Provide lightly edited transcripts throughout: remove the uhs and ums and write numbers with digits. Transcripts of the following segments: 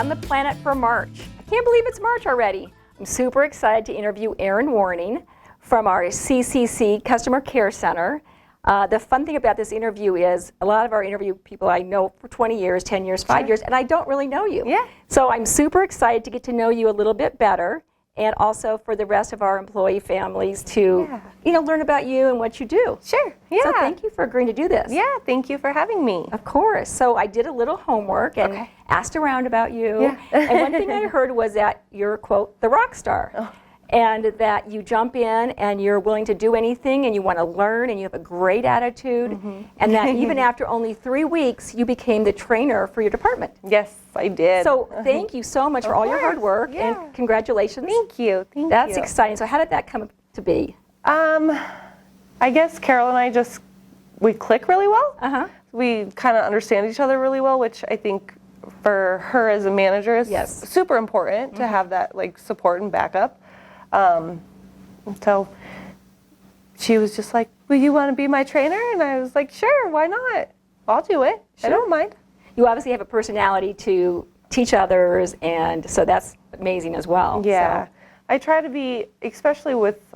on the planet for March. I can't believe it's March already. I'm super excited to interview Arin Warning from our CCC Customer Care Center. The fun thing about this interview is a lot of our interview people I know for 20 years, 10 years, 5 years, and I don't really know you. Yeah. So I'm super excited to get to know you a little bit better, and also for the rest of our employee families to learn about you and what you do. Sure. Yeah. So thank you for agreeing to do this. Yeah, thank you for having me. Of course. So I did a little homework and asked around about you. Yeah. And one thing I heard was that you're, quote, the rock star. Oh. And that you jump in and you're willing to do anything and you want to learn and you have a great attitude. Mm-hmm. And that even after only 3 weeks, you became the trainer for your department. Yes, I did. So thank you so much for all your hard work and congratulations. Thank you. That's exciting. So how did that come to be? I guess Carol and I we click really well. Uh-huh. We kind of understand each other really well, which I think for her as a manager is super important to have that support and backup. So she was just like, "Will you want to be my trainer?" And I was like, "Sure, why not? I'll do it. Sure. I don't mind." You obviously have a personality to teach others, and so that's amazing as well. Yeah. So. I try to be, especially with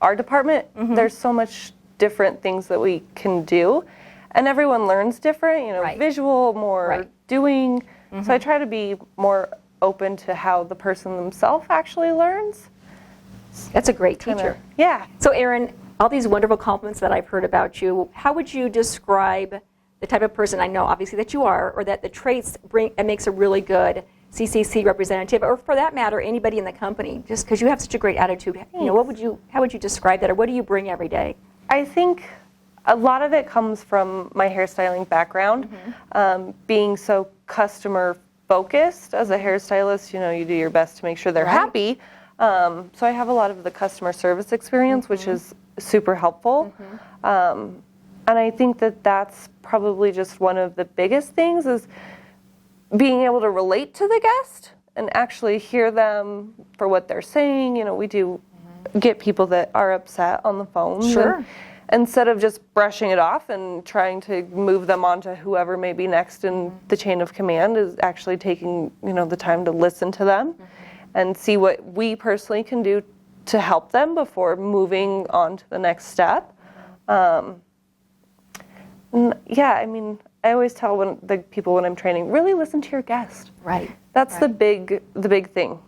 our department, there's so much different things that we can do, and everyone learns different, visual, more doing. So I try to be more open to how the person themselves actually learns. That's a great teacher. Yeah. So Arin, all these wonderful compliments that I've heard about you, how would you describe the type of person I know obviously that you are, or that the traits and makes a really good CCC representative, or for that matter, anybody in the company, just because you have such a great attitude? How would you describe that, or what do you bring every day? I think a lot of it comes from my hairstyling background, being so customer focused as a hairstylist. You do your best to make sure they're happy. So I have a lot of the customer service experience, which is super helpful. And I think that that's probably just one of the biggest things is being able to relate to the guest and actually hear them for what they're saying. We do get people that are upset on the phone. Sure. And instead of just brushing it off and trying to move them on to whoever may be next in the chain of command, is actually taking, the time to listen to them and see what we personally can do to help them before moving on to the next step. I always tell the people when I'm training, really listen to your guest. Right. That's the big thing.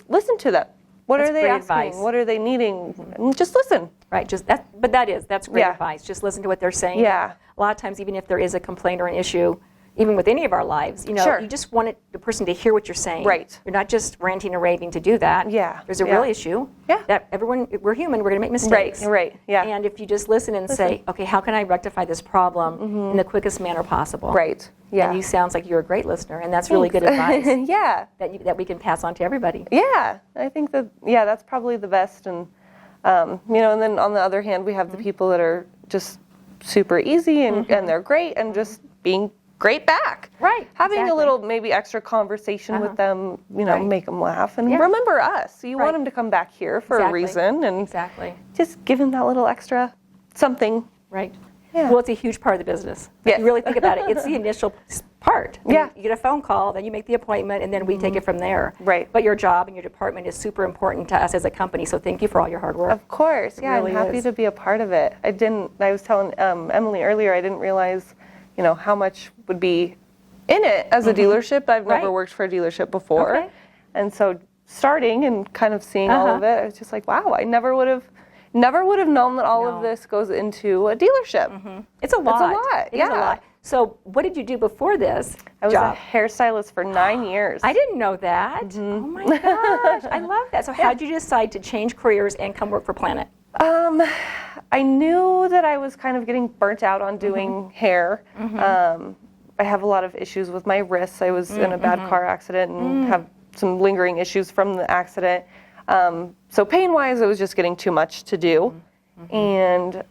Listen to them. What are they asking? Advice. What are they needing? And just listen. Right. That's great advice. Just listen to what they're saying. Yeah. A lot of times, even if there is a complaint or an issue, even with any of our lives, you just want the person to hear what you're saying. Right. You're not just ranting or raving to do that. Yeah. There's a real issue. Yeah. That we're human, we're going to make mistakes. Right. Yeah. And if you just listen and say, okay, how can I rectify this problem in the quickest manner possible? Right. Yeah. And you sounds like you're a great listener, and that's really good advice. Yeah. That we can pass on to everybody. Yeah. I think that's probably the best. And, and then on the other hand, we have the people that are just super easy and they're great and just being great back. Right. Having a little maybe extra conversation with them, make them laugh and remember us. You want them to come back here for a reason, and just give them that little extra something. Right. Yeah. Well, it's a huge part of the business. If you really think about it, it's the initial part. You get a phone call, then you make the appointment, and then we take it from there. Right. But your job and your department is super important to us as a company, so thank you for all your hard work. Of course. It really I'm happy is. to be a part of it. I was telling Emily earlier, I didn't realize how much would be in it as a dealership. I've never worked for a dealership before. Okay. And so starting and kind of seeing all of it, I was just like, wow, I never would have known that all of this goes into a dealership. It's a lot. It's a lot. So what did you do before this I was job? a hairstylist for 9 years. I didn't know that. Oh my gosh, I love that. So how did you decide to change careers and come work for Planet? I knew that I was kind of getting burnt out on doing hair. I have a lot of issues with my wrists. I was in a bad car accident and have some lingering issues from the accident. So pain-wise, it was just getting too much to do. And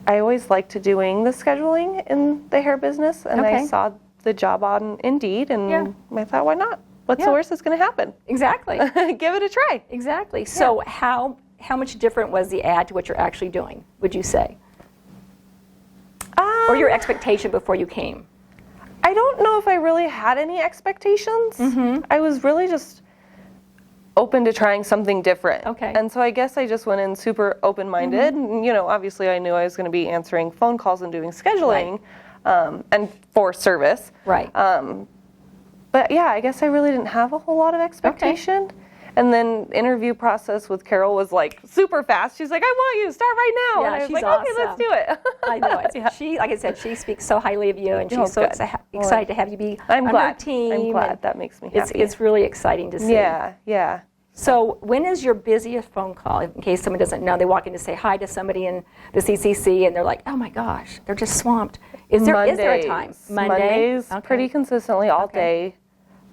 I always liked doing the scheduling in the hair business. And I saw the job on Indeed, and I thought, why not? What's the worst that's going to happen? Exactly. Give it a try. Exactly. So how much different was the ad to what you're actually doing, would you say? Or your expectation before you came? I don't know if I really had any expectations. I was really just open to trying something different. Okay. And so I guess I just went in super open-minded. And, you know, obviously I knew I was going to be answering phone calls and doing scheduling and for service. Right. But yeah, I guess I really didn't have a whole lot of expectation. Okay. And then interview process with Carol was like super fast. She's like, I want you, start right now. Yeah, and I was she's like, awesome. okay, let's do it. I know. She, like I said, she speaks so highly of you, and she's Oh, so good. excited to have you be I'm on glad. her team. I'm glad. and That makes me happy. It's really exciting to see. Yeah, yeah. So when is your busiest phone call? In case someone doesn't know, they walk in to say hi to somebody in the CCC, and they're like, oh my gosh, they're just swamped. Is there a time? Mondays, Okay. pretty consistently all Okay. day.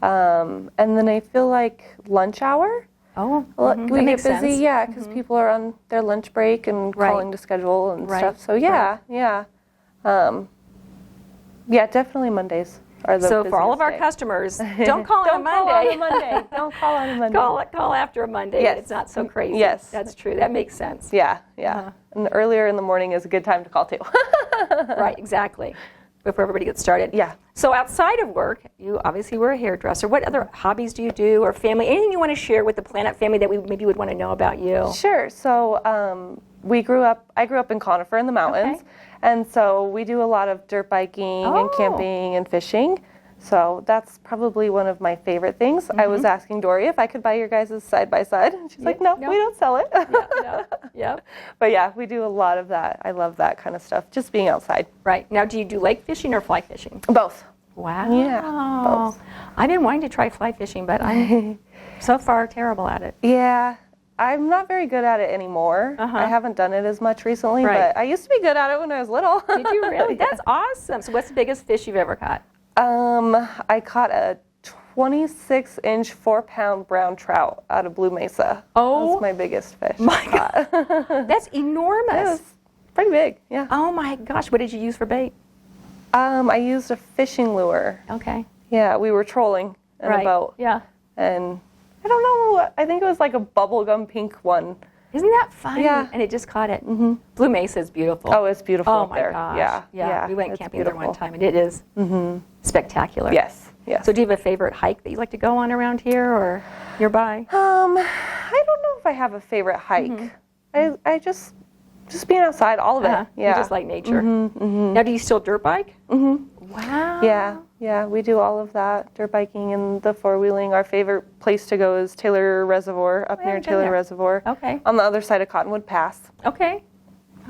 And then I feel like lunch hour. Oh, We that get makes busy, sense. yeah, because people are on their lunch break and Right. calling to schedule and Right, stuff. So yeah, yeah. Yeah, definitely Mondays are the So for all of our busiest day. customers, don't call on a Monday. Don't call on a Monday. Call after a Monday. Yes. It's not so crazy. Yes. That's true. That makes sense. Yeah, yeah. And earlier in the morning is a good time to call too. Right, exactly. Before everybody gets started. Yeah. So outside of work, you obviously were a hairdresser. What other hobbies do you do, or family? Anything you want to share with the Planet family that we maybe would want to know about you? Sure. So I grew up in Conifer in the mountains, Okay. and so we do a lot of dirt biking and Oh. camping and fishing. So that's probably one of my favorite things. I was asking Dory if I could buy your guys' side-by-side. And she's like, no, no. we don't sell it. Yeah. But yeah, we do a lot of that. I love that kind of stuff, just being outside. Right. Now, do you do lake fishing or fly fishing? Both. Wow. Yeah, both. I've been wanting to try fly fishing, but I'm so far terrible at it. Yeah. I'm not very good at it anymore. I haven't done it as much recently, Right. but I used to be good at it when I was little. Did you really? That's awesome. So what's the biggest fish you've ever caught? I caught a 26-inch, 4-pound brown trout out of Blue Mesa. Oh. That's my biggest fish. My God. That's enormous. It was pretty big, yeah. Oh my gosh. What did you use for bait? I used a fishing lure. Okay. Yeah, we were trolling in a boat. Yeah. And I don't know, I think it was like a bubblegum pink one. Isn't that funny? Yeah. And it just caught it. Blue Mesa is beautiful. Oh, it's beautiful Oh up my there. gosh. Yeah. We went it's camping there one beautiful. time, and it is spectacular. Yes, yes. So do you have a favorite hike that you like to go on around here or nearby? I don't know if I have a favorite hike. I just being outside, all of it. You Yeah. just like nature. Now, do you still dirt bike? Wow. Yeah, we do all of that, dirt biking and the four-wheeling. Our favorite place to go is Taylor Reservoir, up I near haven't been Taylor there. Reservoir. Okay. On the other side of Cottonwood Pass. Okay.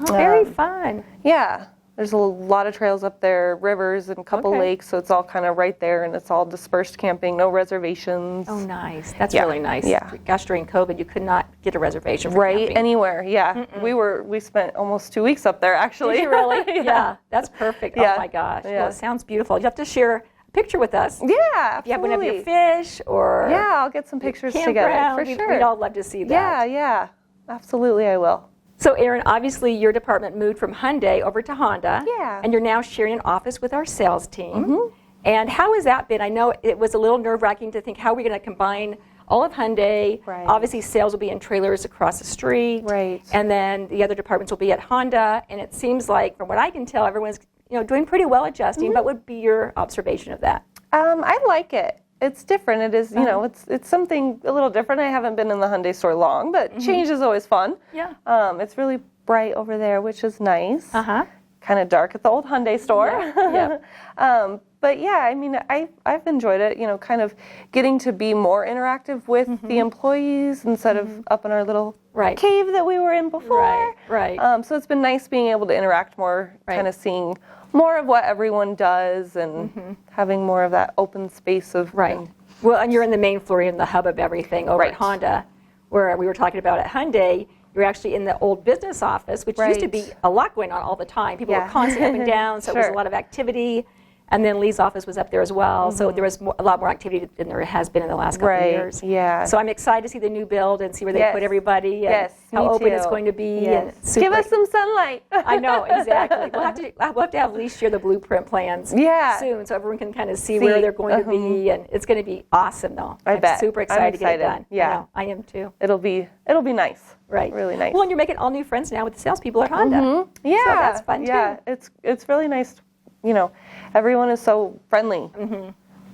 Oh, very fun. Yeah, there's a lot of trails up there, rivers and a couple Okay. lakes, so it's all kind of right there, and it's all dispersed camping, no reservations. Oh, nice. That's Yeah. really nice. Yeah. Gosh, during COVID, you could not get a reservation for Right, camping. anywhere, yeah. We spent almost 2 weeks up there, actually. Did you really? Yeah. That's perfect. Yeah. Oh, my gosh. Yeah. Well, it sounds beautiful. You have to share a picture with us. Yeah, If you have one of absolutely. your fish or Yeah, I'll get some pictures together, campground, for we'd- sure. We'd all love to see that. Yeah, absolutely I will. So, Arin, obviously your department moved from Hyundai over to Honda. Yeah. And you're now sharing an office with our sales team. And how has that been? I know it was a little nerve-wracking to think, how are we going to combine all of Hyundai? Right. Obviously, sales will be in trailers across the street. Right. And then the other departments will be at Honda. And it seems like, from what I can tell, everyone's doing pretty well adjusting. What would be your observation of that? I like it. It's different. It is, it's something a little different. I haven't been in the Hyundai store long, but change is always fun. Yeah. It's really bright over there, which is nice. Uh-huh. Kind of dark at the old Hyundai store. Yeah. But yeah, I mean, I've enjoyed it, kind of getting to be more interactive with the employees instead of up in our little Right. cave that we were in before. Right. So it's been nice being able to interact more, Right. kind of seeing more of what everyone does and having more of that open space of Right. Well, and you're in the main floor, you're in the hub of everything over at Right. Honda, where we were talking about at Hyundai. You're actually in the old business office, which used to Right. be a lot going on all the time. People were Yeah. constantly up and down, so it was a Sure. lot of activity. And then Lee's office was up there as well, so there was a lot more activity than there has been in the last couple of Right, years. yeah. So I'm excited to see the new build and see where they Yes. put everybody and Yes, how me open it's too. going to be. Yes. And super. Give us some sunlight. I know, exactly. We'll have to have Lee share the blueprint plans Yeah. soon so everyone can kind of see where they're going to be, and it's going to be awesome, though. I I'm bet. super I'm excited to get it excited. done. Yeah. I know, I am too. It'll be nice. Right. Really nice. Well, and you're making all new friends now with the salespeople at Honda. Yeah. So that's fun, Yeah, too. it's really nice everyone is so friendly.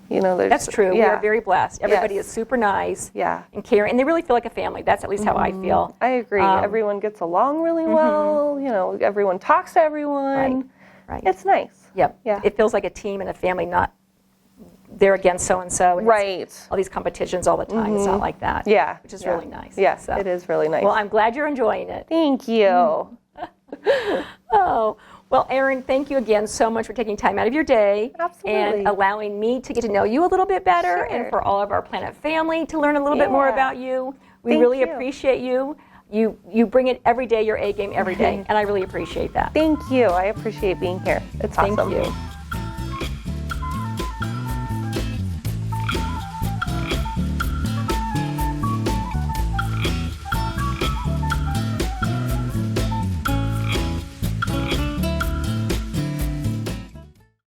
That's true. We are very blessed. Everybody Yes. is super nice Yeah. and caring, and they really feel like a family. That's at least how I feel. I agree. Everyone gets along really well. Everyone talks to everyone. Right. It's nice. Yep. Yeah. It feels like a team and a family, not they're against so-and-so. And Right. all these competitions all the time. It's not like that. Yeah. Which is yeah. really nice. Yeah, So. it is really nice. Well, I'm glad you're enjoying it. Thank you. Oh, well, Arin, thank you again so much for taking time out of your day Absolutely. and allowing me to get to know you a little bit better, and Sure. for all of our Planet family to learn a little bit more Yeah. about you. We Thank really you. appreciate you. You bring it every day, your A game every day, and I really appreciate that. Thank you. I appreciate being here. It's awesome. Thank you.